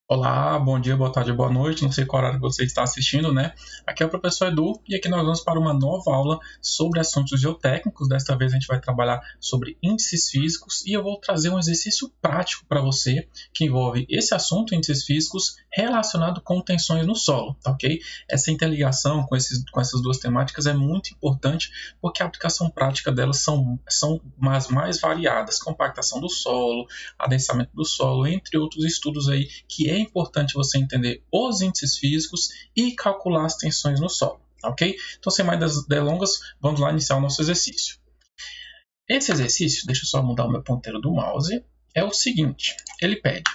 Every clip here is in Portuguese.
Olá, bom dia, boa tarde, boa noite. Não sei qual horário você está assistindo, né? Aqui é o professor Edu e aqui nós vamos para uma nova aula sobre assuntos geotécnicos. Desta vez a gente vai trabalhar sobre índices físicos e eu vou trazer um exercício prático para você que envolve esse assunto, índices físicos, relacionado com tensões no solo, tá ok? Essa interligação com essas duas temáticas é muito importante porque a aplicação prática delas são as mais variadas, compactação do solo, adensamento do solo, entre outros estudos aí que é importante você entender os índices físicos e calcular as tensões no solo, ok? Então, sem mais delongas, vamos lá iniciar o nosso exercício. Esse exercício, deixa eu só mudar o meu ponteiro do mouse, é o seguinte, ele pede,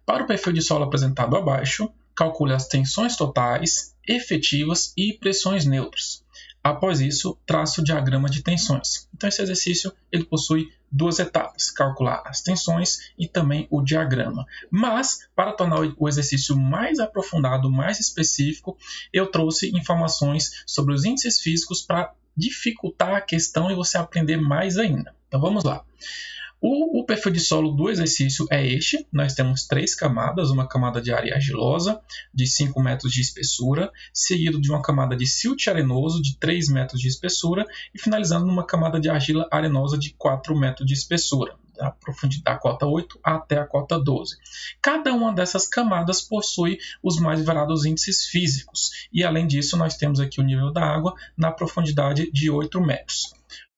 para o perfil de solo apresentado abaixo, calcule as tensões totais, efetivas e pressões neutras. Após isso, trace o diagrama de tensões. Então, esse exercício ele possui duas etapas, calcular as tensões e também o diagrama. Mas, para tornar o exercício mais aprofundado, mais específico, eu trouxe informações sobre os índices físicos para dificultar a questão e você aprender mais ainda. Então, vamos lá. O perfil de solo do exercício é este. Nós temos 3 camadas, uma camada de areia argilosa de 5 metros de espessura, seguido de uma camada de silt arenoso de 3 metros de espessura e finalizando numa camada de argila arenosa de 4 metros de espessura, da profundidade da cota 8 até a cota 12. Cada uma dessas camadas possui os mais variados índices físicos e, além disso, nós temos aqui o nível da água na profundidade de 8 metros.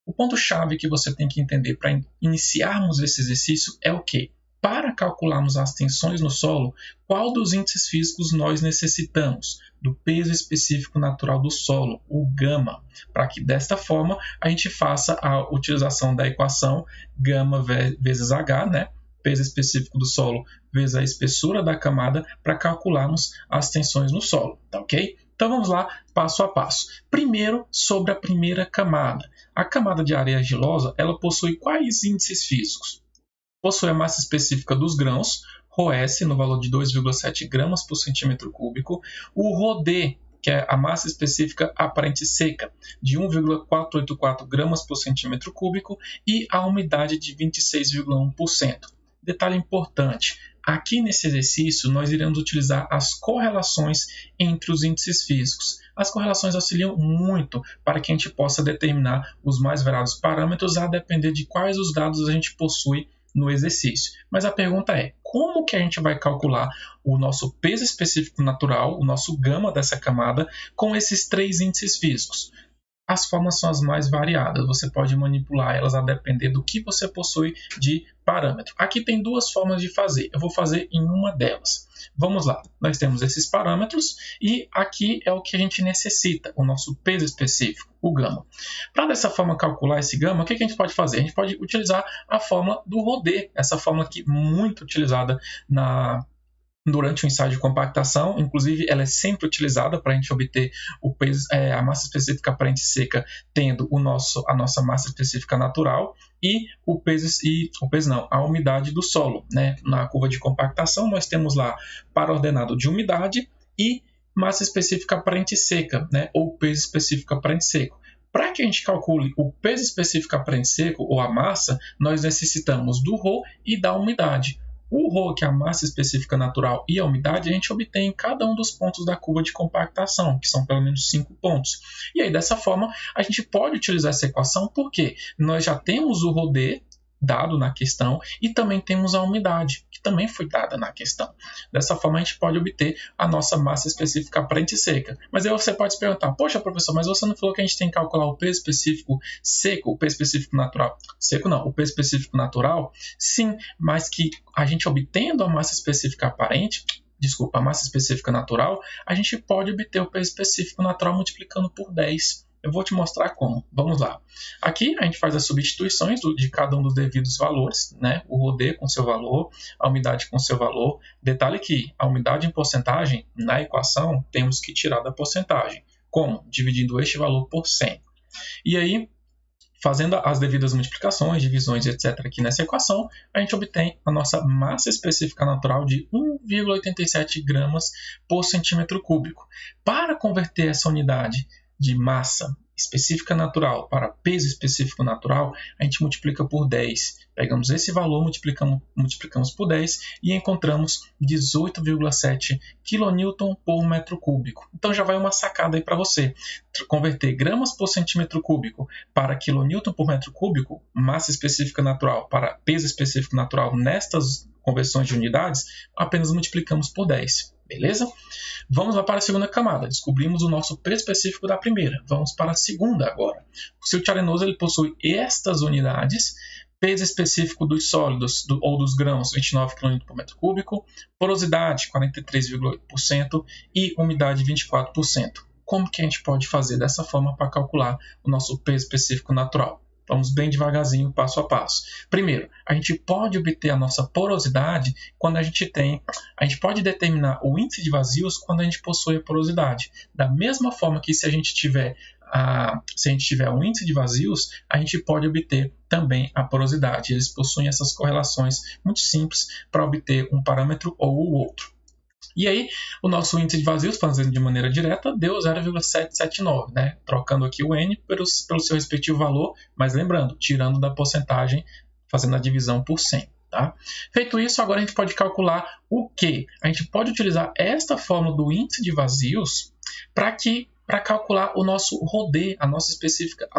O ponto-chave que você tem que entender para iniciarmos esse exercício é o quê? Para calcularmos as tensões no solo, qual dos índices físicos nós necessitamos? Do peso específico natural do solo, o gama, para que desta forma a gente faça a utilização da equação gama vezes H, né? Peso específico do solo vezes a espessura da camada, para calcularmos as tensões no solo, tá ok? Então vamos lá, passo a passo. Primeiro, sobre a primeira camada. A camada de areia argilosa, ela possui quais índices físicos? Possui a massa específica dos grãos, ρS, no valor de 2,7 gramas por centímetro cúbico, o ρD, que é a massa específica aparente seca, de 1,484 gramas por centímetro cúbico, e a umidade de 26,1%. Detalhe importante, aqui nesse exercício nós iremos utilizar as correlações entre os índices físicos. As correlações auxiliam muito para que a gente possa determinar os mais variados parâmetros a depender de quais os dados a gente possui no exercício. Mas a pergunta é, como que a gente vai calcular o nosso peso específico natural, o nosso gama dessa camada, com esses 3 índices físicos? As formas são as mais variadas, você pode manipular elas a depender do que você possui de parâmetro. Aqui tem 2 formas de fazer, eu vou fazer em uma delas. Vamos lá, nós temos esses parâmetros e aqui é o que a gente necessita, o nosso peso específico, o gama. Para dessa forma calcular esse gama, o que a gente pode fazer? A gente pode utilizar a fórmula do ρD, essa fórmula aqui muito utilizada durante o ensaio de compactação, inclusive ela é sempre utilizada para a gente obter o peso, a massa específica aparente seca, tendo a nossa massa específica natural e a umidade do solo, né? Na curva de compactação nós temos lá par ordenado de umidade e massa específica aparente seca, né? Ou peso específico aparente seco. Para que a gente calcule o peso específico aparente seco ou a massa, nós necessitamos do ρ e da umidade. O ρ, que é a massa específica natural, e a umidade, a gente obtém em cada um dos pontos da curva de compactação, que são pelo menos 5 pontos. E aí, dessa forma, a gente pode utilizar essa equação porque nós já temos o ρD dado na questão e também temos a umidade, que também foi dada na questão. Dessa forma, a gente pode obter a nossa massa específica aparente seca. Mas aí você pode se perguntar, poxa, professor, mas você não falou que a gente tem que calcular o peso específico seco, o peso específico natural? Seco não, o peso específico natural? Sim, mas que a gente obtendo a massa específica a massa específica natural, a gente pode obter o peso específico natural multiplicando por 10. Eu vou te mostrar como. Vamos lá. Aqui a gente faz as substituições de cada um dos devidos valores, né? O ρD com seu valor, a umidade com seu valor. Detalhe que a umidade em porcentagem, na equação, temos que tirar da porcentagem. Como? Dividindo este valor por 100. E aí, fazendo as devidas multiplicações, divisões, etc. aqui nessa equação, a gente obtém a nossa massa específica natural de 1,87 gramas por centímetro cúbico. Para converter essa unidade de massa específica natural para peso específico natural, a gente multiplica por 10. Pegamos esse valor, multiplicamos por 10 e encontramos 18,7 kN por metro cúbico. Então já vai uma sacada aí para você. Converter gramas por centímetro cúbico para kN por metro cúbico, massa específica natural para peso específico natural nestas conversões de unidades, apenas multiplicamos por 10. Beleza? Vamos lá para a segunda camada. Descobrimos o nosso peso específico da primeira. Vamos para a segunda agora. O silt arenoso ele possui estas unidades: peso específico dos sólidos ou dos grãos, 29 kN por metro cúbico, porosidade, 43,8% e umidade, 24%. Como que a gente pode fazer dessa forma para calcular o nosso peso específico natural? Vamos bem devagarzinho, passo a passo. Primeiro, a gente pode obter a nossa porosidade quando a gente pode determinar o índice de vazios quando a gente possui a porosidade. Da mesma forma que se a gente tiver um índice de vazios, a gente pode obter também a porosidade. Eles possuem essas correlações muito simples para obter um parâmetro ou o outro. E aí, o nosso índice de vazios, fazendo de maneira direta, deu 0,779, né? Trocando aqui o N pelo seu respectivo valor, mas lembrando, tirando da porcentagem, fazendo a divisão por 100. Tá? Feito isso, agora a gente pode calcular o quê? A gente pode utilizar esta fórmula do índice de vazios para calcular o nosso ROD, a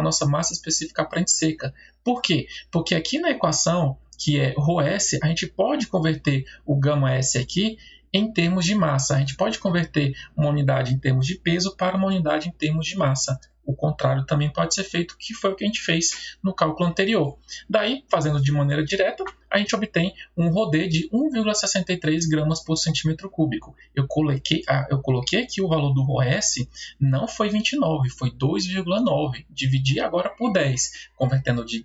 nossa massa específica aparente seca. Por quê? Porque aqui na equação, que é ρS, a gente pode converter o γS aqui em termos de massa. A gente pode converter uma unidade em termos de peso para uma unidade em termos de massa. O contrário também pode ser feito, que foi o que a gente fez no cálculo anterior. Daí, fazendo de maneira direta, a gente obtém um ROD de 1,63 gramas por centímetro cúbico. Eu coloquei aqui o valor do ROS, não foi 29, foi 2,9. Dividi agora por 10, convertendo de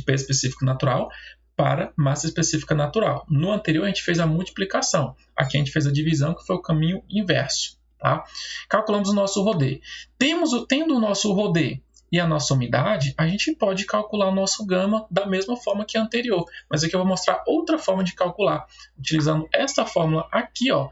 peso específico natural para massa específica natural. No anterior, a gente fez a multiplicação. Aqui a gente fez a divisão, que foi o caminho inverso. Tá? Calculamos o nosso ROD. Tendo o nosso ROD e a nossa umidade, a gente pode calcular o nosso gama da mesma forma que a anterior. Mas aqui eu vou mostrar outra forma de calcular, utilizando esta fórmula aqui, ó,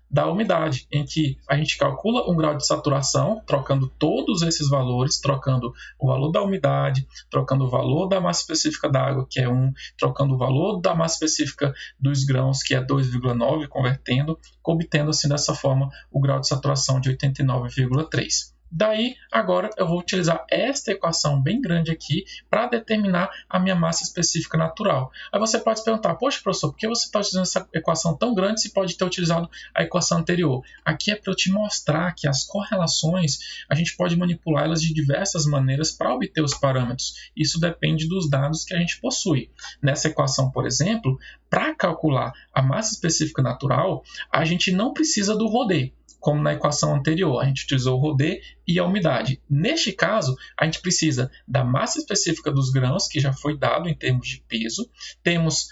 da umidade, em que a gente calcula um grau de saturação, trocando todos esses valores, trocando o valor da umidade, trocando o valor da massa específica da água, que é 1, trocando o valor da massa específica dos grãos, que é 2,9, convertendo, obtendo assim dessa forma o grau de saturação de 89,3. Daí, agora eu vou utilizar esta equação bem grande aqui para determinar a minha massa específica natural. Aí você pode se perguntar, poxa, professor, por que você está utilizando essa equação tão grande se pode ter utilizado a equação anterior? Aqui é para eu te mostrar que as correlações, a gente pode manipulá-las de diversas maneiras para obter os parâmetros. Isso depende dos dados que a gente possui. Nessa equação, por exemplo, para calcular a massa específica natural, a gente não precisa do ROD. Como na equação anterior, a gente utilizou o ROD e a umidade. Neste caso, a gente precisa da massa específica dos grãos, que já foi dado em termos de peso. Temos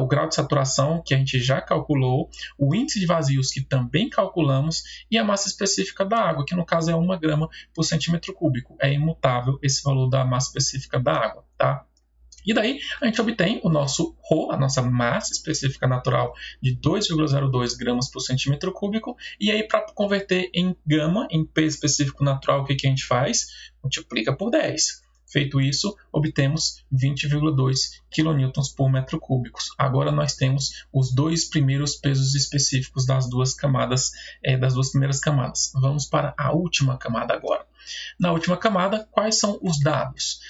o grau de saturação, que a gente já calculou, o índice de vazios, que também calculamos, e a massa específica da água, que no caso é 1 grama por centímetro cúbico. É imutável esse valor da massa específica da água, tá? E daí a gente obtém o nosso ρ, a nossa massa específica natural, de 2,02 gramas por centímetro cúbico. E aí, para converter em gama, em peso específico natural, o que a gente faz? Multiplica por 10. Feito isso, obtemos 20,2 kN por metro cúbico. Agora nós temos os dois primeiros pesos específicos das duas primeiras camadas. Vamos para a última camada agora. Na última camada, quais são os dados?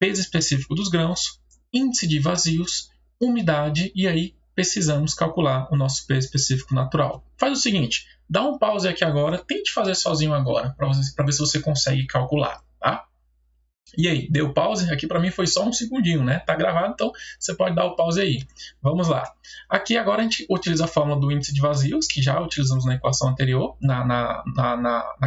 Peso específico dos grãos, índice de vazios, umidade, e aí precisamos calcular o nosso peso específico natural. Faz o seguinte, dá um pause aqui agora, tente fazer sozinho agora, para ver se você consegue calcular, tá? E aí, deu pause? Aqui para mim foi só um segundinho, né? Tá gravado, então você pode dar o pause aí. Vamos lá. Aqui agora a gente utiliza a fórmula do índice de vazios, que já utilizamos na equação anterior, na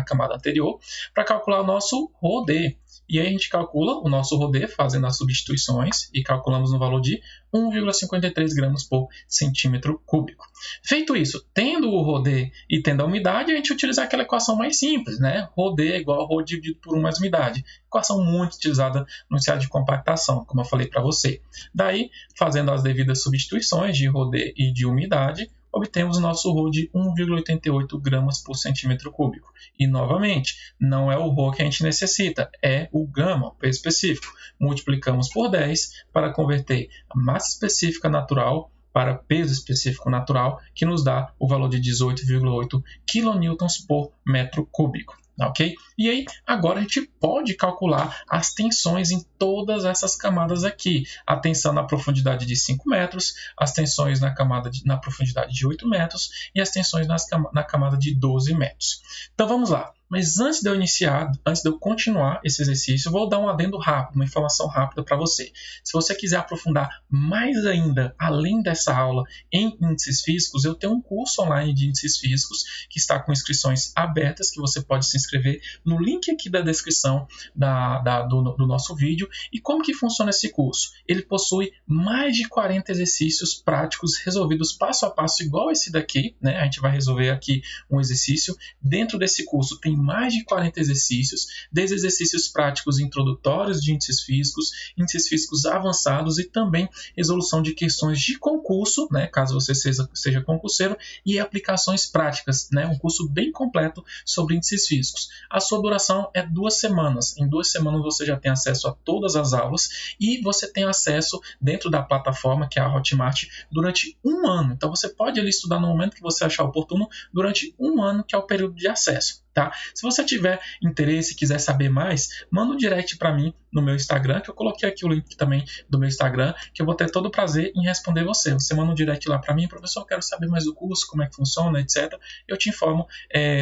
camada anterior, para calcular o nosso ROD. E aí a gente calcula o nosso ROD fazendo as substituições e calculamos no valor de 1,53 gramas por centímetro cúbico. Feito isso, tendo o ROD e tendo a umidade, a gente utiliza aquela equação mais simples, né? ROD é igual a ρ dividido por 1 mais umidade. Equação muito utilizada no ensaio de compactação, como eu falei para você. Daí, fazendo as devidas substituições de ROD e de umidade, obtemos o nosso Rho de 1,88 gramas por centímetro cúbico. E, novamente, não é o Rho que a gente necessita, é o gama, o peso específico. Multiplicamos por 10 para converter a massa específica natural para peso específico natural, que nos dá o valor de 18,8 kN por metro cúbico. Ok? E aí, agora a gente pode calcular as tensões em todas essas camadas aqui. A tensão na profundidade de 5 metros, as tensões na profundidade de 8 metros e as tensões na camada de 12 metros. Então vamos lá. Mas antes de eu continuar esse exercício, eu vou dar um adendo rápido, uma informação rápida para você. Se você quiser aprofundar mais ainda, além dessa aula em índices físicos, eu tenho um curso online de índices físicos que está com inscrições abertas, que você pode se inscrever no link aqui da descrição do nosso vídeo. E como que funciona esse curso? Ele possui mais de 40 exercícios práticos resolvidos passo a passo, igual esse daqui, né? A gente vai resolver aqui um exercício. Dentro desse curso tem mais de 40 exercícios, desde exercícios práticos introdutórios de índices físicos avançados e também resolução de questões de concurso, né, caso você seja concurseiro, e aplicações práticas, né, um curso bem completo sobre índices físicos. A sua duração é 2 semanas. Em 2 semanas você já tem acesso a todas as aulas e você tem acesso dentro da plataforma, que é a Hotmart, durante 1 ano. Então você pode ali estudar no momento que você achar oportuno durante 1 ano, que é o período de acesso. Tá? Se você tiver interesse e quiser saber mais, manda um direct para mim no meu Instagram, que eu coloquei aqui o link também do meu Instagram, que eu vou ter todo o prazer em responder você. Você manda um direct lá para mim, professor, eu quero saber mais do curso, como é que funciona, etc. Eu te informo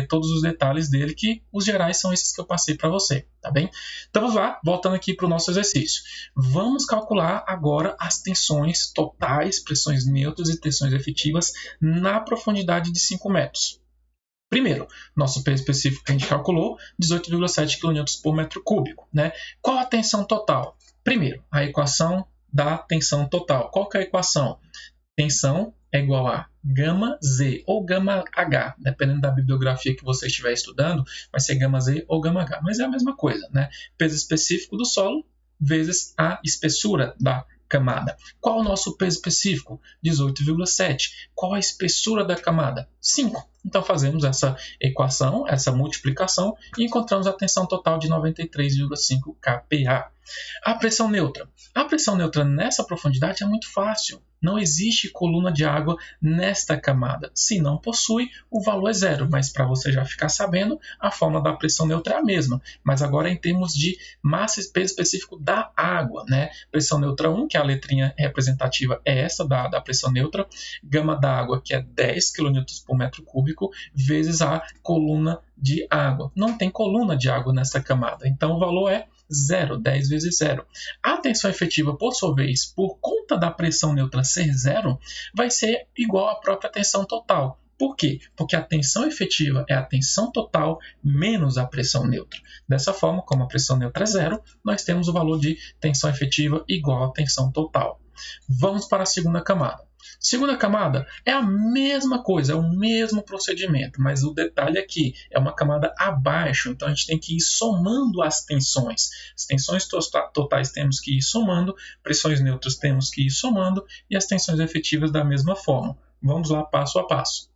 todos os detalhes dele, que os gerais são esses que eu passei para você, tá bem? Então vamos lá, voltando aqui para o nosso exercício. Vamos calcular agora as tensões totais, pressões neutras e tensões efetivas na profundidade de 5 metros. Primeiro, nosso peso específico que a gente calculou, 18,7 kN por metro cúbico. Né? Qual a tensão total? Primeiro, a equação da tensão total. Qual que é a equação? Tensão é igual a gama Z ou gama H, dependendo da bibliografia que você estiver estudando, vai ser gama Z ou gama H, mas é a mesma coisa, né? Peso específico do solo vezes a espessura da camada. Qual o nosso peso específico? 18,7. Qual a espessura da camada? 5. Então fazemos essa equação, essa multiplicação e encontramos a tensão total de 93,5 kPa. A pressão neutra. A pressão neutra nessa profundidade é muito fácil. Não existe coluna de água nesta camada. Se não possui, o valor é 0. Mas para você já ficar sabendo, a fórmula da pressão neutra é a mesma. Mas agora em termos de massa e peso específico da água. Né? Pressão neutra 1, que é a letrinha representativa, é essa da pressão neutra. Gama da água, que é 10 kN por metro cúbico, vezes a coluna de água. Não tem coluna de água nessa camada. Então o valor é 0, 10 vezes 0. A tensão efetiva, por sua vez, por conta da pressão neutra ser 0, vai ser igual à própria tensão total. Por quê? Porque a tensão efetiva é a tensão total menos a pressão neutra. Dessa forma, como a pressão neutra é 0, nós temos o valor de tensão efetiva igual à tensão total. Vamos para a segunda camada. Segunda camada é a mesma coisa, é o mesmo procedimento, mas o detalhe aqui é uma camada abaixo, então a gente tem que ir somando as tensões. As tensões totais temos que ir somando, pressões neutras temos que ir somando e as tensões efetivas da mesma forma. Vamos lá passo a passo.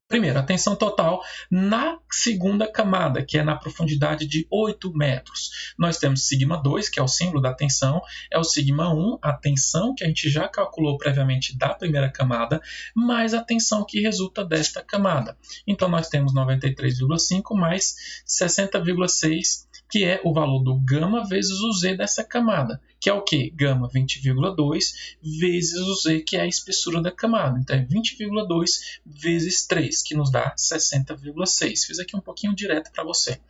Primeiro, a tensão total na segunda camada, que é na profundidade de 8 metros. Nós temos σ2, que é o símbolo da tensão, é o σ1, a tensão que a gente já calculou previamente da primeira camada, mais a tensão que resulta desta camada. Então, nós temos 93,5 mais 60,6, que é o valor do gama vezes o Z dessa camada, que é o quê? Gama 20,2 vezes o Z, que é a espessura da camada. Então, é 20,2 vezes 3, que nos dá 60,6. Fiz aqui um pouquinho direto para você.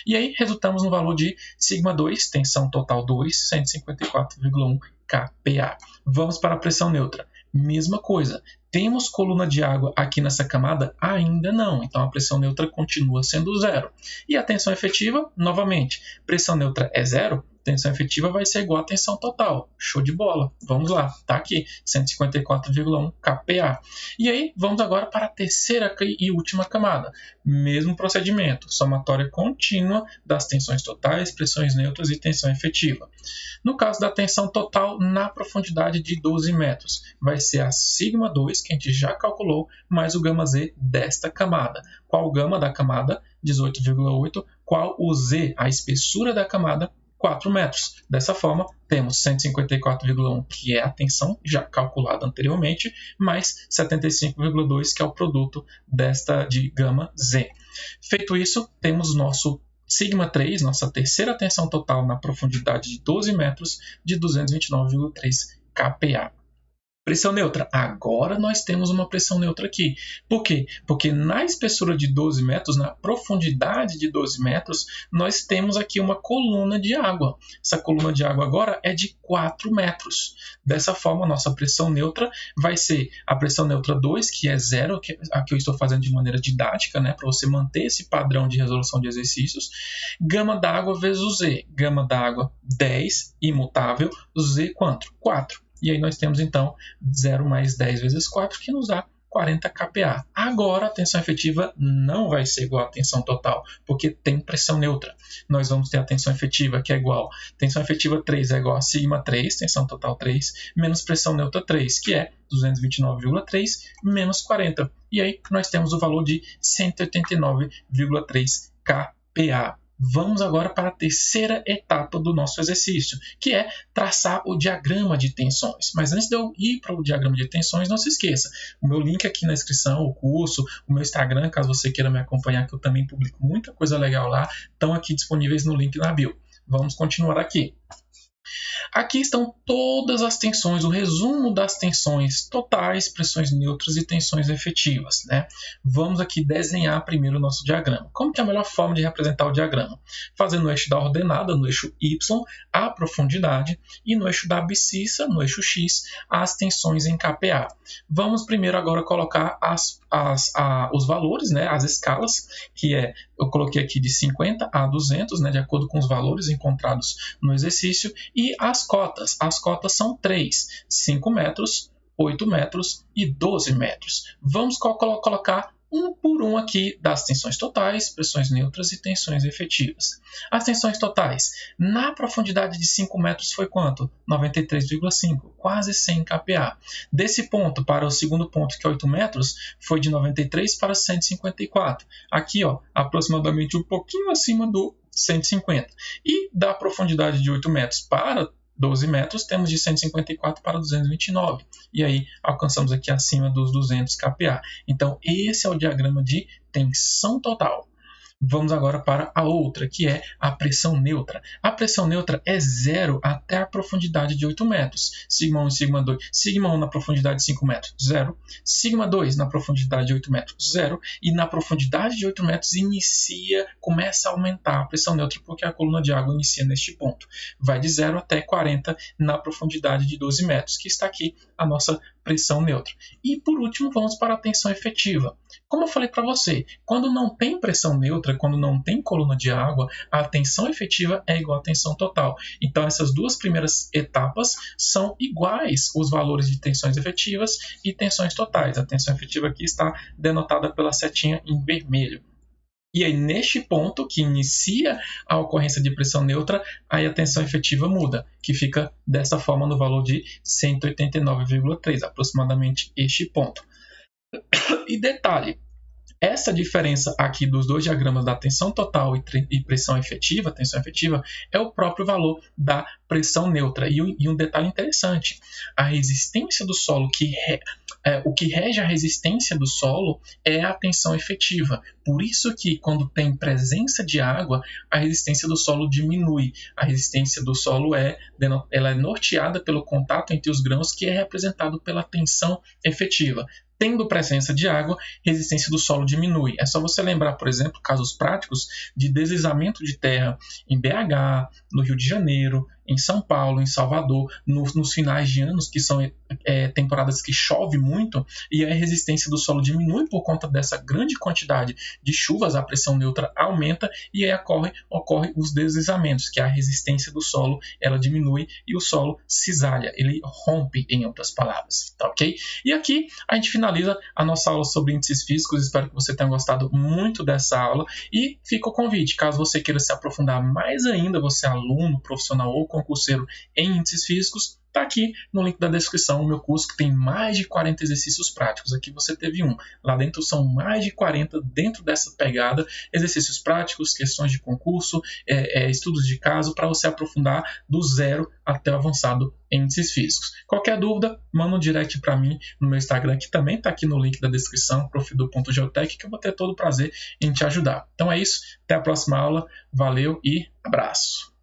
E aí, resultamos no valor de σ2, tensão total 2, 154,1 kPa. Vamos para a pressão neutra. Mesma coisa. Temos coluna de água aqui nessa camada? Ainda não. Então, a pressão neutra continua sendo 0. E a tensão efetiva? Novamente, pressão neutra é 0? tensão efetiva vai ser igual à tensão total. Show de bola. Vamos lá, tá aqui, 154,1 kPa. E aí, vamos agora para a terceira e última camada. Mesmo procedimento, somatória contínua das tensões totais, pressões neutras e tensão efetiva. No caso da tensão total na profundidade de 12 metros, vai ser a σ2, que a gente já calculou, mais o γz desta camada. Qual o gama da camada? 18,8. Qual o z, a espessura da camada? 4 metros. Dessa forma, temos 154,1, que é a tensão já calculada anteriormente, mais 75,2, que é o produto desta de gama Z. Feito isso, temos nosso σ3, nossa terceira tensão total na profundidade de 12 metros, de 229,3 kPa. Pressão neutra. Agora nós temos uma pressão neutra aqui. Por quê? Porque na espessura de 12 metros, na profundidade de 12 metros, nós temos aqui uma coluna de água. Essa coluna de água agora é de 4 metros. Dessa forma, a nossa pressão neutra vai ser a pressão neutra 2, que é 0, que aqui eu estou fazendo de maneira didática, né, para você manter esse padrão de resolução de exercícios. Gama da água vezes Z. Gama da água 10, imutável. Z quanto? 4. E aí nós temos, então, 0 mais 10 vezes 4, que nos dá 40 kPa. Agora, a tensão efetiva não vai ser igual à tensão total, porque tem pressão neutra. Nós vamos ter a tensão efetiva, que é igual... Tensão efetiva 3 é igual a σ3, tensão total 3, menos pressão neutra 3, que é 229,3 menos 40. E aí, nós temos o valor de 189,3 kPa. Vamos agora para a terceira etapa do nosso exercício, que é traçar o diagrama de tensões. Mas antes de eu ir para o diagrama de tensões, não se esqueça, o meu link aqui na descrição, o curso, o meu Instagram, caso você queira me acompanhar, que eu também publico muita coisa legal lá, estão aqui disponíveis no link na bio. Vamos continuar aqui. Aqui estão todas as tensões, o resumo das tensões totais, pressões neutras e tensões efetivas, né? Vamos aqui desenhar primeiro o nosso diagrama. Como que é a melhor forma de representar o diagrama? Fazendo no eixo da ordenada, no eixo Y, a profundidade, e no eixo da abscissa, no eixo X, as tensões em kPa. Vamos primeiro agora colocar os valores, né, as escalas, que eu coloquei aqui de 50 a 200, né, de acordo com os valores encontrados no exercício, e as cotas. As cotas são 3, 5 metros, 8 metros e 12 metros. Vamos colocar um por um aqui das tensões totais, pressões neutras e tensões efetivas. As tensões totais, na profundidade de 5 metros foi quanto? 93,5, quase 100 kPa. Desse ponto para o segundo ponto, que é 8 metros, foi de 93 para 154. Aqui, ó, aproximadamente um pouquinho acima do 150. E da profundidade de 8 metros para 12 metros, temos de 154 para 229. E aí, alcançamos aqui acima dos 200 kPa. Então, esse é o diagrama de tensão total. Vamos agora para a outra, que é a pressão neutra. A pressão neutra é 0 até a profundidade de 8 metros. Sigma 1 e sigma 2. Sigma 1 na profundidade de 5 metros, 0. Sigma 2 na profundidade de 8 metros, 0. E na profundidade de 8 metros começa a aumentar a pressão neutra, porque a coluna de água inicia neste ponto. Vai de 0 até 40 na profundidade de 12 metros, que está aqui a nossa pressão neutra. E por último, vamos para a tensão efetiva. Como eu falei para você, quando não tem pressão neutra, quando não tem coluna de água, a tensão efetiva é igual à tensão total. Então, essas duas primeiras etapas são iguais os valores de tensões efetivas e tensões totais. A tensão efetiva aqui está denotada pela setinha em vermelho. E aí, neste ponto, que inicia a ocorrência de pressão neutra, aí a tensão efetiva muda, que fica dessa forma no valor de 189,3, aproximadamente este ponto. E detalhe, essa diferença aqui dos dois diagramas da tensão total e pressão efetiva, tensão efetiva, é o próprio valor da pressão neutra. E um detalhe interessante, a resistência do solo, o que rege a resistência do solo é a tensão efetiva. Por isso que quando tem presença de água, a resistência do solo diminui. A resistência do solo ela é norteada pelo contato entre os grãos, que é representado pela tensão efetiva. Tendo presença de água, resistência do solo diminui. É só você lembrar, por exemplo, casos práticos de deslizamento de terra em BH, no Rio de Janeiro, em São Paulo, em Salvador, nos finais de anos, que são temporadas que chove muito, e a resistência do solo diminui por conta dessa grande quantidade de chuvas, a pressão neutra aumenta e aí ocorre os deslizamentos, que a resistência do solo ela diminui e o solo cisalha, ele rompe, em outras palavras, tá ok? E aqui a gente finaliza a nossa aula sobre índices físicos. Espero que você tenha gostado muito dessa aula e fica o convite, caso você queira se aprofundar mais ainda, você é aluno, profissional ou concurseiro em índices físicos, está aqui no link da descrição o meu curso, que tem mais de 40 exercícios práticos. Aqui você teve um, lá dentro são mais de 40 dentro dessa pegada, exercícios práticos, questões de concurso, estudos de caso, para você aprofundar do zero até o avançado em índices físicos. Qualquer dúvida, manda um direct para mim no meu Instagram, que também está aqui no link da descrição, profidu.geotech, que eu vou ter todo o prazer em te ajudar. Então é isso, até a próxima aula, valeu e abraço!